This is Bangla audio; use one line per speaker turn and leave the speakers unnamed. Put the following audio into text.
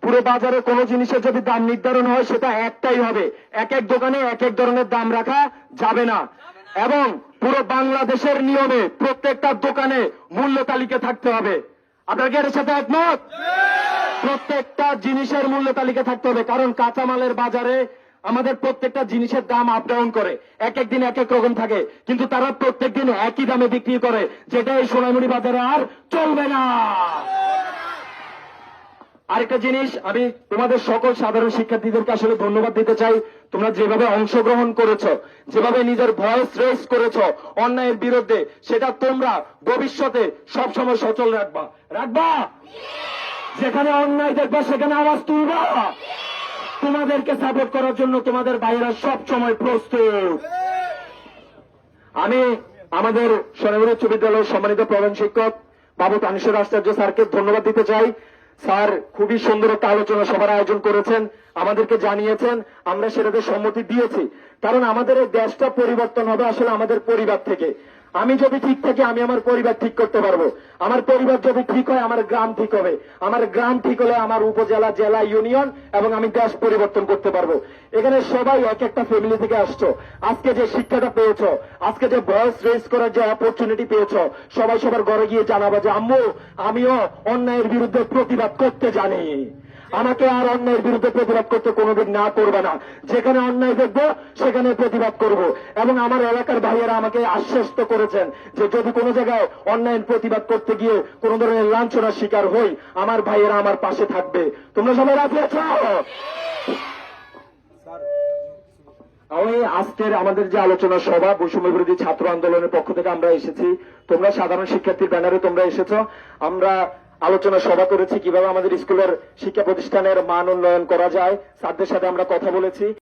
পুরো বাজারে কোনো জিনিসের যদি দাম নির্ধারণ হয় সেটা একটাই হবে, এক এক দোকানে এক এক ধরনের দাম রাখা যাবে না। এবং পুরো বাংলাদেশের নিয়মে প্রত্যেকটা দোকানে মূল্য তালিকা থাকতে হবে। আপনার কি এর সাথে একমত? প্রত্যেকটা জিনিসের মূল্য তালিকা থাকতে হবে, কারণ কাঁচামালের বাজারে আমাদের প্রত্যেকটা জিনিসের দাম আপ ডাউন করে, এক এক দিন এক এক রকম থাকে, কিন্তু তারা প্রত্যেক দিন একই দামে বিক্রি করে, যেটা এই সোনামুড়ি বাজারে আর চলবে না। আরেকটা জিনিস, আমি তোমাদের সকল সাধারণ শিক্ষার্থীদেরকে আসলে ধন্যবাদ দিতে চাই। তোমরা যেভাবে অংশগ্রহণ করেছো, যেভাবে নিজের ভয়েস রেজ করেছো অন্যায়ের বিরুদ্ধে, সেটা তোমরা ভবিষ্যতে সবসময় সচল রাখবা। যেখানে অন্যায় দেখবা সেখানে আওয়াজ তুলবা। তোমাদেরকে সাপোর্ট করার জন্য তোমাদের ভাইয়েরা সব সময় প্রস্তুত। আমি আমাদের সোনামুড়ি উচ্চ বিদ্যালয়ের সম্মানিত প্রধান শিক্ষক বাবু তানিশ্বর আচার্য স্যারকে ধন্যবাদ দিতে চাই। স্যার খুবই সুন্দর একটা আলোচনা সভার আয়োজন করেছেন, আমাদেরকে জানিয়েছেন, আমরা সেটাতে সম্মতি দিয়েছি। কারণ আমাদের এই দেশটা পরিবর্তন হবে আসলে আমাদের পরিবার থেকে। আমি যদি ঠিক থাকি আমি আমার পরিবার ঠিক করতে পারবো, আমার পরিবার যদি ঠিক হয় আমার গ্রাম ঠিক হবে, আমার গ্রাম ঠিক হলে আমার উপজেলা, জেলা, ইউনিয়ন এবং আমি দেশ পরিবর্তন করতে পারবো। এখানে সবাই এক একটা ফ্যামিলি থেকে আসছো, আজকে যে শিক্ষাটা পেয়েছো, আজকে যে ভয়েস রেজ করার যে অপরচুনিটি পেয়েছো, সবাই সবার ঘরে গিয়ে জানাবা যে আম্মু আমিও অন্যায়ের বিরুদ্ধে প্রতিবাদ করতে জানি, আমাকে আর অন্যায়ের বিরুদ্ধে প্রতিবাদ করতে কোনোদিন না করবে না। যেখানে অন্যায় দেখবো সেখানে প্রতিবাদ করব। এবং আমার এলাকার ভাইয়েরা আমাকে আশ্বস্ত করেছেন যে যদি কোনো জায়গায় অন্যায়ের প্রতিবাদ করতে গিয়ে কোনো ধরনের লাঞ্ছনার শিকার হই, আমার ভাইয়েরা আমার পাশে থাকবে। তোমরা সবাই রাজি আছো? আমি আজকের আমাদের যে আলোচনা সভা বৈষম্য বিরোধী ছাত্র আন্দোলনের পক্ষ থেকে আমরা এসেছি, তোমরা সাধারণ শিক্ষার্থীর ব্যানারে তোমরা এসেছো। আমরা আলোচনা সভা করেছি কিভাবে আমাদের স্কুলের শিক্ষা প্রতিষ্ঠানের মান উন্নয়ন করা যায়, স্যারদের সাথে আমরা কথা বলেছি।